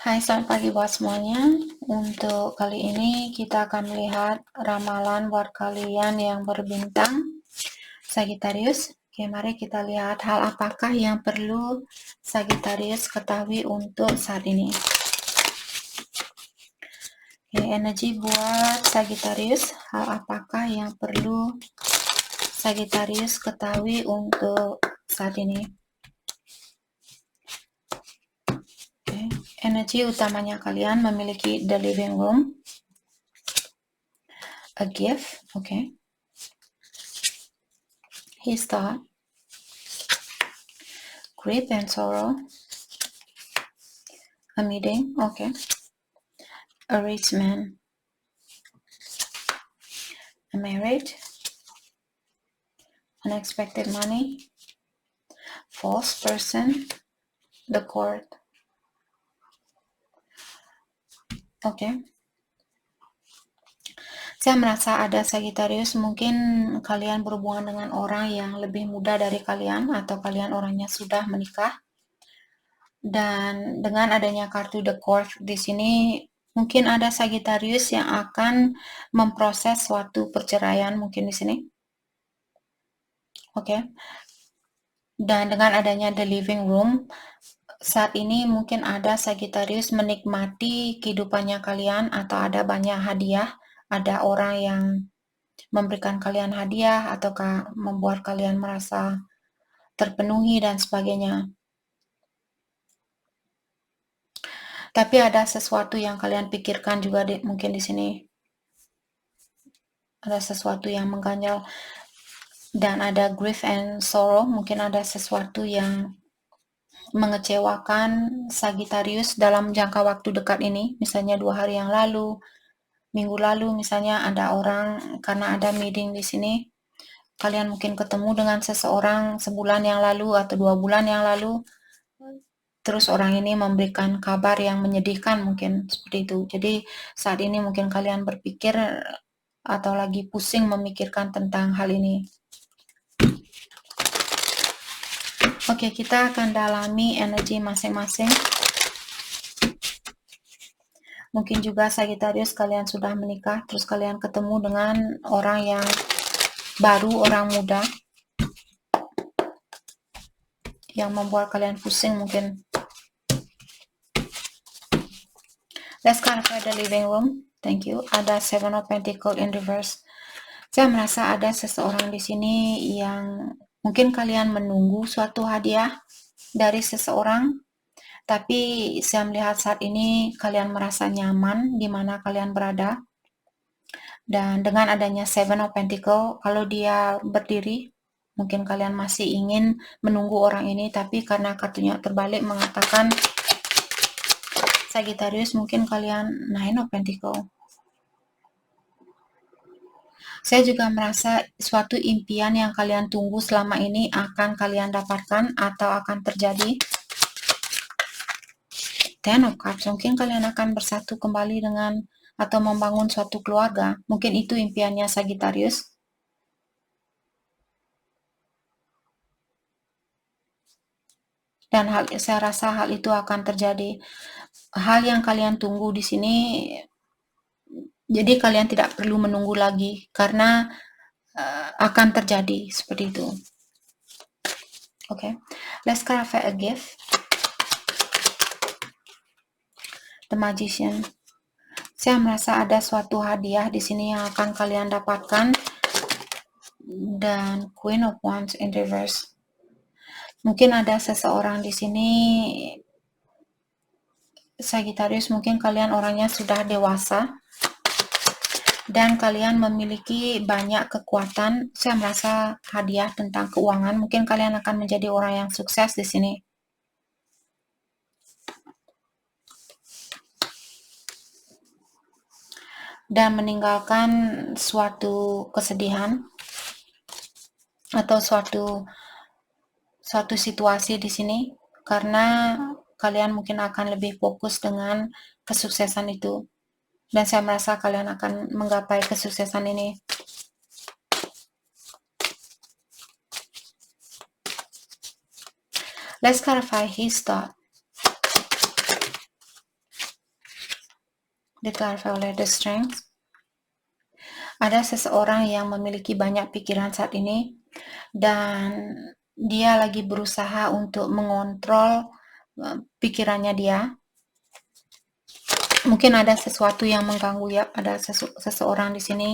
Hai, selamat pagi buat semuanya. Untuk kali ini kita akan melihat ramalan buat kalian yang berbintang Sagittarius. Oke, mari kita lihat hal apakah yang perlu Sagittarius ketahui untuk saat ini. Oke, energi buat Sagittarius, hal apakah yang perlu Sagittarius ketahui untuk saat ini. Energi utamanya kalian memiliki the living room, a gift, his thought, grief and sorrow, a meeting, a rich man, a marriage, unexpected money, false person, the court. Saya merasa ada Sagittarius, mungkin kalian berhubungan dengan orang yang lebih muda dari kalian atau kalian orangnya sudah menikah. Dan dengan adanya kartu the court di sini, mungkin ada Sagittarius yang akan memproses suatu perceraian mungkin di sini. Dan dengan adanya the living room, saat ini mungkin ada Sagittarius menikmati kehidupannya kalian atau ada banyak hadiah, ada orang yang memberikan kalian hadiah ataukah membuat kalian merasa terpenuhi dan sebagainya. Tapi ada sesuatu yang kalian pikirkan juga mungkin di sini. Ada sesuatu yang mengganjal dan ada grief and sorrow, mungkin ada sesuatu yang mengecewakan Sagittarius dalam jangka waktu dekat ini, misalnya 2 hari yang lalu, minggu lalu misalnya ada orang, karena ada meeting di sini, kalian mungkin ketemu dengan seseorang sebulan yang lalu atau 2 bulan yang lalu, terus orang ini memberikan kabar yang menyedihkan mungkin seperti itu. Jadi saat ini mungkin kalian berpikir atau lagi pusing memikirkan tentang hal ini. Kita akan dalami energi masing-masing. Mungkin juga Sagittarius kalian sudah menikah, terus kalian ketemu dengan orang yang baru, orang muda, yang membuat kalian pusing mungkin. Let's clarify the living room. Thank you. Ada Seven of Pentacles in reverse. Saya merasa ada seseorang di sini yang mungkin kalian menunggu suatu hadiah dari seseorang, tapi saya melihat saat ini kalian merasa nyaman di mana kalian berada. Dan dengan adanya Seven of Pentacles, kalau dia berdiri, mungkin kalian masih ingin menunggu orang ini, tapi karena kartunya terbalik mengatakan Sagittarius, mungkin kalian Nine of Pentacles. Saya juga merasa suatu impian yang kalian tunggu selama ini akan kalian dapatkan atau akan terjadi. Ten of Cups, mungkin kalian akan bersatu kembali dengan atau membangun suatu keluarga. Mungkin itu impiannya Sagittarius. Dan saya rasa hal itu akan terjadi. Hal yang kalian tunggu di sini, jadi kalian tidak perlu menunggu lagi karena akan terjadi seperti itu. Let's clarify a gift. The Magician. Saya merasa ada suatu hadiah di sini yang akan kalian dapatkan. Dan Queen of Wands in reverse. Mungkin ada seseorang di sini Sagittarius, mungkin kalian orangnya sudah dewasa dan kalian memiliki banyak kekuatan. Saya merasa hadiah tentang keuangan. Mungkin kalian akan menjadi orang yang sukses di sini. Dan meninggalkan suatu kesedihan atau suatu situasi di sini karena kalian mungkin akan lebih fokus dengan kesuksesan itu. Dan saya merasa kalian akan menggapai kesuksesan ini. Let's clarify his thought. Diklarify oleh The Strength. Ada seseorang yang memiliki banyak pikiran saat ini dan dia lagi berusaha untuk mengontrol pikirannya dia. Mungkin ada sesuatu yang mengganggu ya, ada seseorang di sini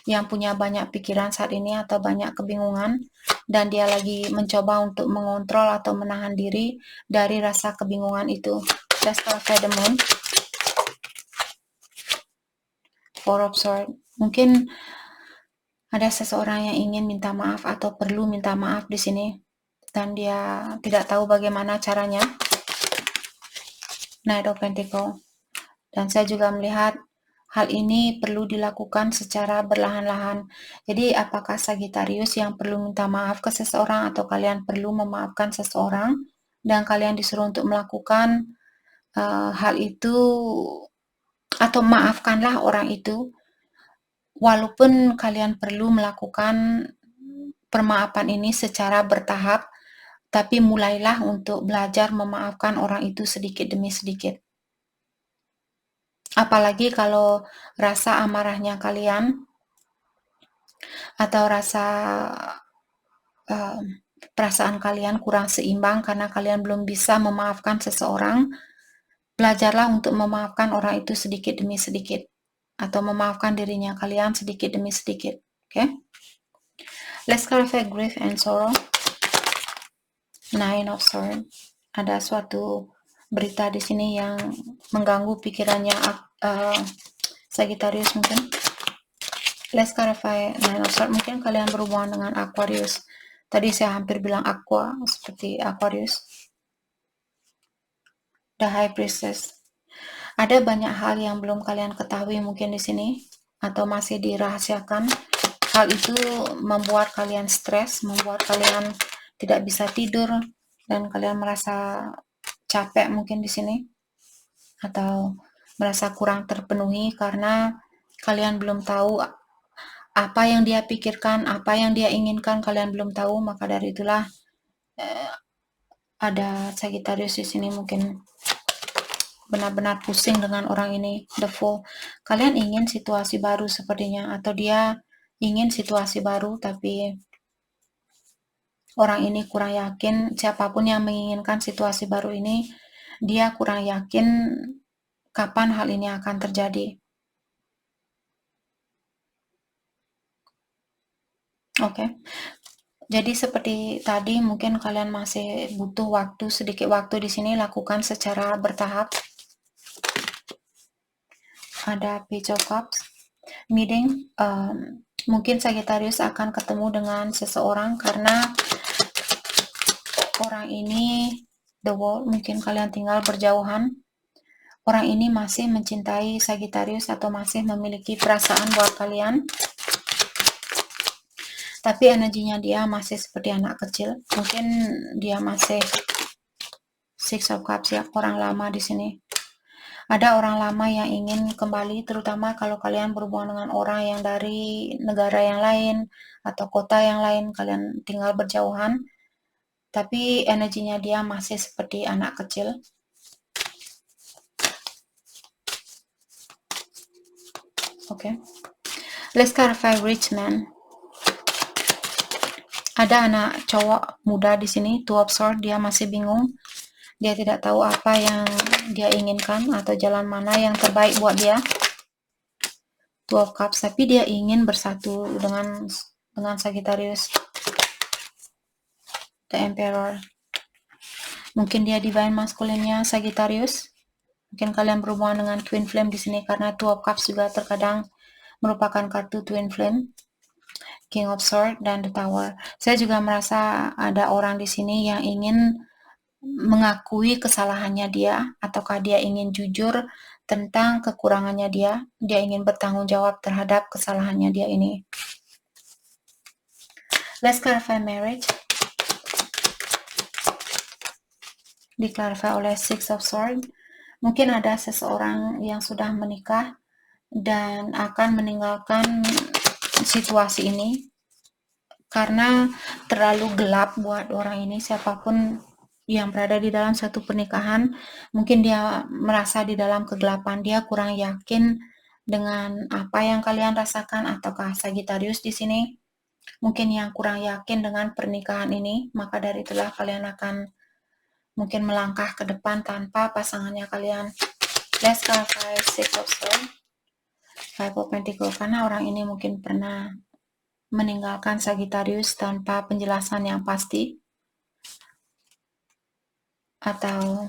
yang punya banyak pikiran saat ini atau banyak kebingungan dan dia lagi mencoba untuk mengontrol atau menahan diri dari rasa kebingungan itu. Let's clarify the moon. Four of Swords. Mungkin ada seseorang yang ingin minta maaf atau perlu minta maaf di sini dan dia tidak tahu bagaimana caranya. Knight of Pentacles. Dan saya juga melihat hal ini perlu dilakukan secara berlahan-lahan. Jadi apakah Sagittarius yang perlu minta maaf ke seseorang atau kalian perlu memaafkan seseorang dan kalian disuruh untuk melakukan hal itu atau maafkanlah orang itu walaupun kalian perlu melakukan permaafan ini secara bertahap, tapi mulailah untuk belajar memaafkan orang itu sedikit demi sedikit. Apalagi kalau rasa amarahnya kalian atau rasa perasaan kalian kurang seimbang karena kalian belum bisa memaafkan seseorang, belajarlah untuk memaafkan orang itu sedikit demi sedikit atau memaafkan dirinya kalian sedikit demi sedikit. Okay? Let's clarify grief and sorrow. Nine of Swords. Ada suatu berita di sini yang mengganggu pikirannya Sagittarius mungkin. Let's clarify Nine of Swords. Mungkin kalian berhubungan dengan Aquarius. Tadi saya hampir bilang Aqua, seperti Aquarius. The High Priestess. Ada banyak hal yang belum kalian ketahui mungkin di sini atau masih dirahasiakan. Hal itu membuat kalian stres, membuat kalian tidak bisa tidur dan kalian merasa capek mungkin di sini atau merasa kurang terpenuhi karena kalian belum tahu apa yang dia pikirkan, apa yang dia inginkan, kalian belum tahu. Maka dari itulah ada Sagittarius di sini mungkin benar-benar pusing dengan orang ini. The Fool. Kalian ingin situasi baru sepertinya atau dia ingin situasi baru tapi orang ini kurang yakin. Siapapun yang menginginkan situasi baru ini, dia kurang yakin kapan hal ini akan terjadi. Oke. Jadi seperti tadi mungkin kalian masih butuh waktu, sedikit waktu di sini, lakukan secara bertahap. Ada Page of Cups. Meeting, mungkin Sagittarius akan ketemu dengan seseorang karena orang ini The World, mungkin kalian tinggal berjauhan. Orang ini masih mencintai Sagittarius atau masih memiliki perasaan buat kalian. Tapi energinya dia masih seperti anak kecil. Mungkin dia masih Six of Cups ya, orang lama di sini. Ada orang lama yang ingin kembali, terutama kalau kalian berhubungan dengan orang yang dari negara yang lain atau kota yang lain, kalian tinggal berjauhan. Tapi energinya dia masih seperti anak kecil. Oke. Let's clarify rich man. Ada anak cowok muda di sini, Two of Swords, dia masih bingung. Dia tidak tahu apa yang dia inginkan atau jalan mana yang terbaik buat dia. Two of Cups, tapi dia ingin bersatu dengan Sagittarius. The Emperor. Mungkin dia divine masculine-nya Sagittarius. Mungkin kalian berhubungan dengan Twin Flame di sini karena Two of Cups juga terkadang merupakan kartu Twin Flame. King of Swords dan The Tower. Saya juga merasa ada orang di sini yang ingin mengakui kesalahannya dia, ataukah dia ingin jujur tentang kekurangannya dia. Dia ingin bertanggung jawab terhadap kesalahannya dia ini. Let's clarify marriage. Diklarify oleh Six of Swords. Mungkin ada seseorang yang sudah menikah dan akan meninggalkan situasi ini karena terlalu gelap buat orang ini. Siapapun yang berada di dalam satu pernikahan, mungkin dia merasa di dalam kegelapan, dia kurang yakin dengan apa yang kalian rasakan, ataukah Sagittarius di sini mungkin yang kurang yakin dengan pernikahan ini, maka dari itulah kalian akan mungkin melangkah ke depan tanpa pasangannya kalian. Let's clarify Six of Swords, Five of Pentacles, karena orang ini mungkin pernah meninggalkan Sagittarius tanpa penjelasan yang pasti, atau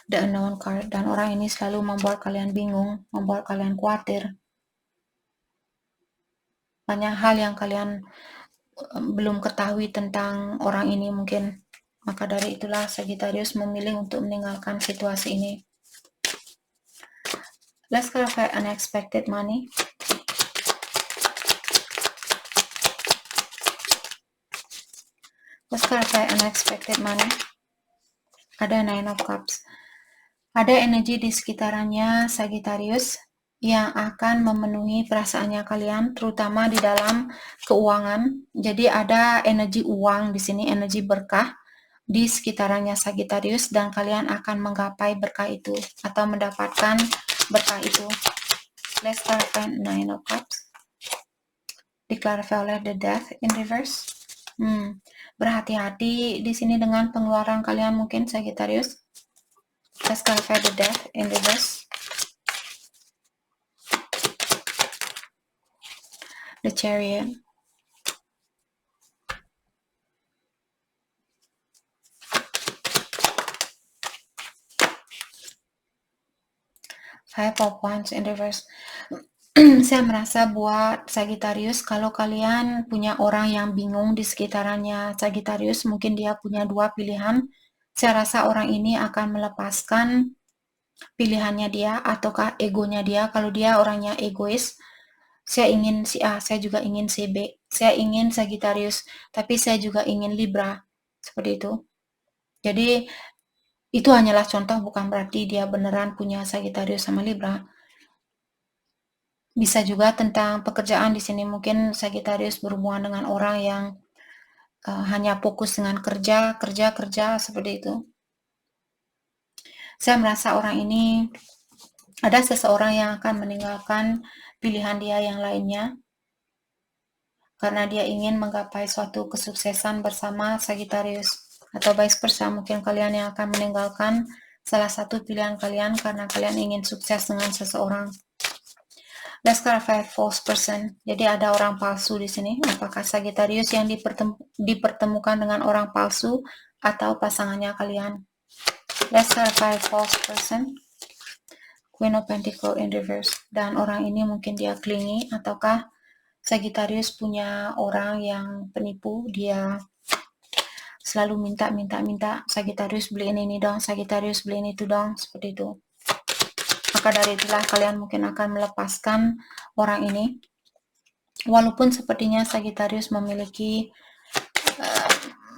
The Unknown card, dan orang ini selalu membuat kalian bingung, membuat kalian khawatir. Banyak hal yang kalian belum ketahui tentang orang ini mungkin. Maka dari itulah Sagittarius memilih untuk meninggalkan situasi ini. Let's clarify unexpected money. Let's clarify unexpected money. Ada Nine of Cups. Ada energi di sekitarannya Sagittarius yang akan memenuhi perasaannya kalian, terutama di dalam keuangan. Jadi ada energi uang di sini, energi berkah di sekitarannya Sagittarius, dan kalian akan menggapai berkah itu atau mendapatkan berkah itu. Let's clarify Nine of Cups. Diklarify oleh The Death in reverse. Berhati-hati di sini dengan pengeluaran kalian mungkin Sagittarius. Let's clarify The Death in reverse. The Chariot. Five of Wands in reverse. Saya merasa buat Sagittarius, kalau kalian punya orang yang bingung di sekitarannya Sagittarius, mungkin dia punya dua pilihan. Saya rasa orang ini akan melepaskan pilihannya dia ataukah egonya dia. Kalau dia orangnya egois, saya ingin si A, saya juga ingin si B, saya ingin Sagittarius, tapi saya juga ingin Libra. Seperti itu. Jadi itu hanyalah contoh, bukan berarti dia beneran punya Sagittarius sama Libra. Bisa juga tentang pekerjaan di sini, mungkin Sagittarius berhubungan dengan orang yang hanya fokus dengan kerja seperti itu. Saya merasa orang ini ada seseorang yang akan meninggalkan pilihan dia yang lainnya karena dia ingin menggapai suatu kesuksesan bersama Sagittarius, atau vice versa, mungkin kalian yang akan meninggalkan salah satu pilihan kalian karena kalian ingin sukses dengan seseorang. Let's clarify false person. Jadi ada orang palsu di sini. Apakah Sagittarius yang dipertemukan dengan orang palsu atau pasangannya kalian? Let's clarify false person. Queen of Pentacles in reverse. Dan orang ini mungkin dia clingy, ataukah Sagittarius punya orang yang penipu, dia selalu minta Sagittarius beliin ini dong, Sagittarius beliin itu dong, seperti itu. Maka dari itulah kalian mungkin akan melepaskan orang ini. Walaupun sepertinya Sagittarius memiliki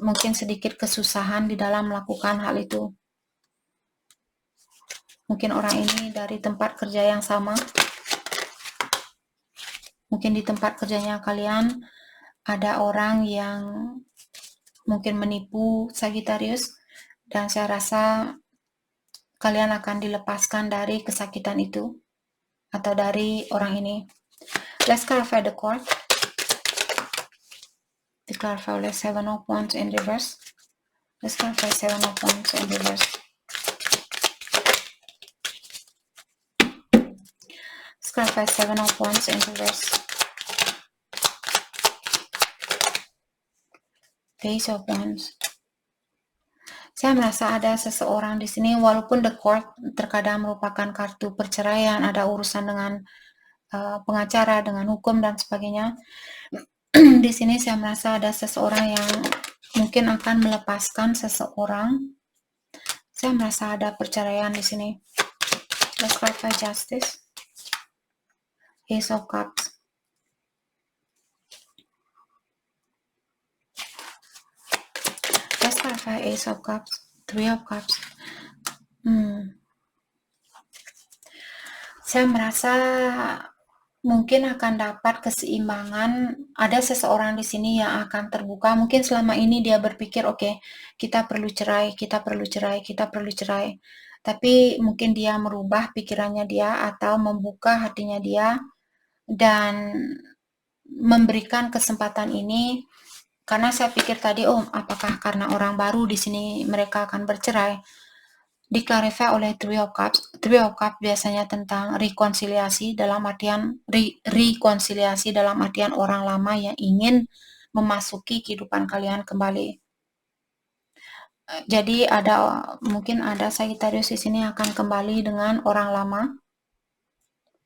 mungkin sedikit kesusahan di dalam melakukan hal itu. Mungkin orang ini dari tempat kerja yang sama. Mungkin di tempat kerjanya kalian ada orang yang mungkin menipu Sagittarius, dan saya rasa kalian akan dilepaskan dari kesakitan itu atau dari orang ini. Let's clarify the court. Diklarify oleh Seven of Wands in reverse. Let's clarify Seven of Wands in reverse. Let's clarify Seven of Wands in reverse. Ace of Wands. Saya merasa ada seseorang di sini, walaupun the court terkadang merupakan kartu perceraian, ada urusan dengan pengacara, dengan hukum dan sebagainya. Di sini saya merasa ada seseorang yang mungkin akan melepaskan seseorang. Saya merasa ada perceraian di sini. Let's clarify justice. Ace of Cups. Let's clarify Ace of Cups. Three of Cups. Saya merasa mungkin akan dapat keseimbangan. Ada seseorang di sini yang akan terbuka. Mungkin selama ini dia berpikir, oke, kita perlu cerai, kita perlu cerai, kita perlu cerai. Tapi mungkin dia merubah pikirannya dia atau membuka hatinya dia dan memberikan kesempatan ini. Karena saya pikir tadi, oh, apakah karena orang baru di sini mereka akan bercerai? Diklarify oleh Three of Cups. Three of Cups biasanya tentang rekonsiliasi dalam artian rekonsiliasi dalam artian orang lama yang ingin memasuki kehidupan kalian kembali. Jadi mungkin ada Sagittarius di sini akan kembali dengan orang lama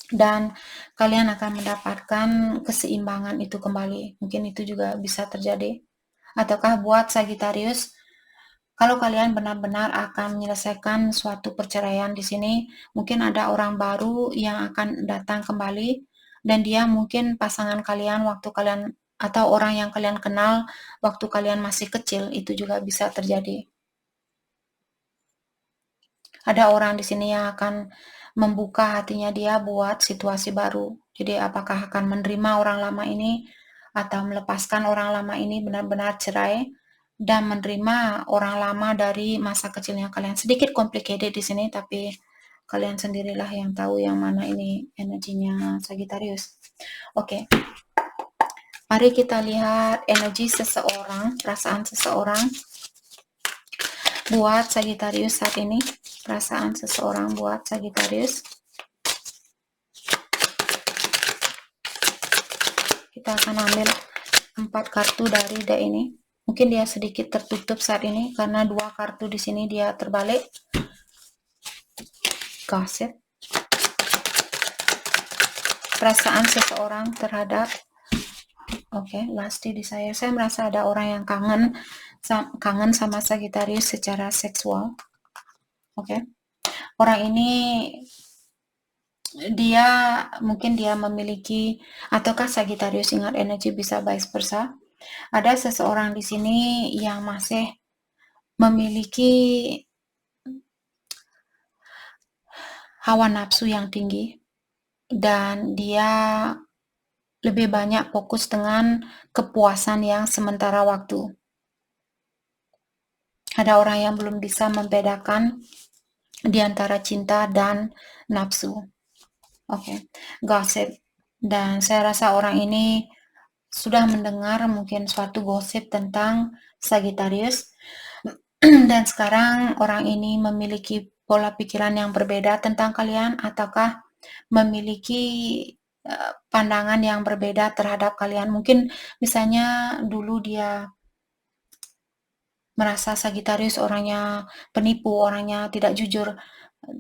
dan kalian akan mendapatkan keseimbangan itu kembali. Mungkin itu juga bisa terjadi. Ataukah buat Sagittarius, kalau kalian benar-benar akan menyelesaikan suatu perceraian di sini, mungkin ada orang baru yang akan datang kembali dan dia mungkin pasangan kalian waktu kalian atau orang yang kalian kenal waktu kalian masih kecil, itu juga bisa terjadi. Ada orang di sini yang akan membuka hatinya dia buat situasi baru. Jadi apakah akan menerima orang lama ini atau melepaskan orang lama ini benar-benar cerai dan menerima orang lama dari masa kecilnya kalian. Sedikit complicated di sini, tapi kalian sendirilah yang tahu yang mana ini energinya Sagittarius. Oke. Mari kita lihat energi seseorang, perasaan seseorang buat Sagittarius saat ini. Perasaan seseorang buat Sagittarius. Kita akan ambil 4 kartu dari deck ini. Mungkin dia sedikit tertutup saat ini karena 2 kartu di sini dia terbalik. Gossip. Perasaan seseorang terhadap Lasti di saya merasa ada orang yang kangen sama Sagittarius secara seksual. Orang ini mungkin dia memiliki, ataukah Sagittarius ingat energi bisa vice versa. Ada seseorang di sini yang masih memiliki hawa nafsu yang tinggi dan dia lebih banyak fokus dengan kepuasan yang sementara waktu. Ada orang yang belum bisa membedakan di antara cinta dan nafsu. Gossip. Dan saya rasa orang ini sudah mendengar mungkin suatu gosip tentang Sagittarius dan sekarang orang ini memiliki pola pikiran yang berbeda tentang kalian ataukah memiliki pandangan yang berbeda terhadap kalian. Mungkin misalnya dulu dia merasa Sagittarius orangnya penipu, orangnya tidak jujur.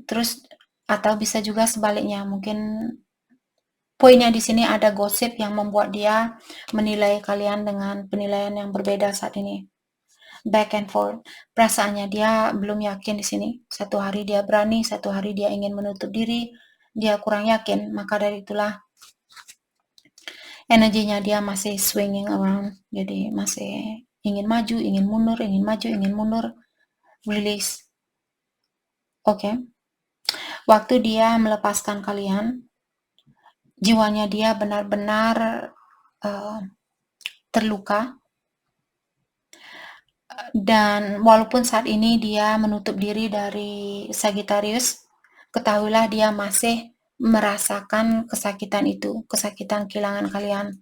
Terus atau bisa juga sebaliknya, mungkin poinnya di sini ada gosip yang membuat dia menilai kalian dengan penilaian yang berbeda saat ini. Back and forth. Perasaannya dia belum yakin di sini. Satu hari dia berani, satu hari dia ingin menutup diri, dia kurang yakin. Maka dari itulah energinya dia masih swinging around. Jadi masih ingin maju, ingin mundur, ingin maju, ingin mundur. Release. Waktu dia melepaskan kalian, jiwanya dia benar-benar terluka. Dan walaupun saat ini dia menutup diri dari Sagittarius, ketahuilah dia masih merasakan kesakitan itu, kesakitan kehilangan kalian.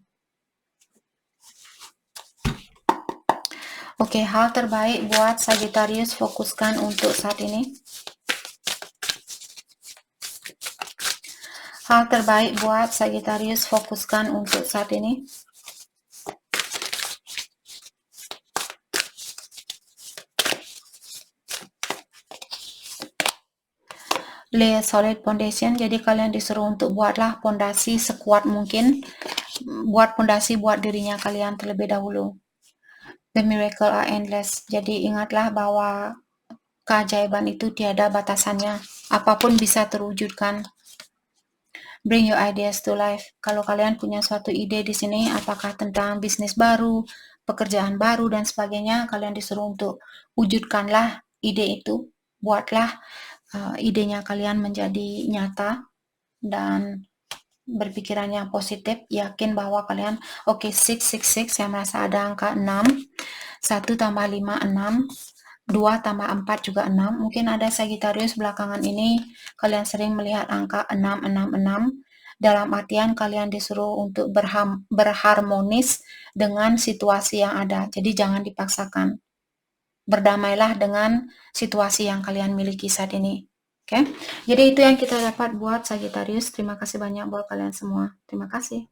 Hal terbaik buat Sagittarius fokuskan untuk saat ini. Hal terbaik buat Sagittarius fokuskan untuk saat ini. Lay a solid foundation. Jadi kalian disuruh untuk buatlah pondasi sekuat mungkin. Buat pondasi buat dirinya kalian terlebih dahulu. The miracle are endless. Jadi ingatlah bahwa keajaiban itu tiada batasannya. Apapun bisa terwujudkan. Bring your ideas to life. Kalau kalian punya suatu ide di sini, apakah tentang bisnis baru, pekerjaan baru, dan sebagainya, kalian disuruh untuk wujudkanlah ide itu. Buatlah idenya kalian menjadi nyata dan berpikiran yang positif, yakin bahwa kalian oke, 666, saya merasa ada angka 6, 1 tambah 5, 6, 2 tambah 4 juga 6. Mungkin ada Sagittarius belakangan ini kalian sering melihat angka 666, dalam artian kalian disuruh untuk berharmonis dengan situasi yang ada. Jadi jangan dipaksakan. Berdamailah dengan situasi yang kalian miliki saat ini. Oke, jadi itu yang kita dapat buat Sagittarius. Terima kasih banyak buat kalian semua. Terima kasih.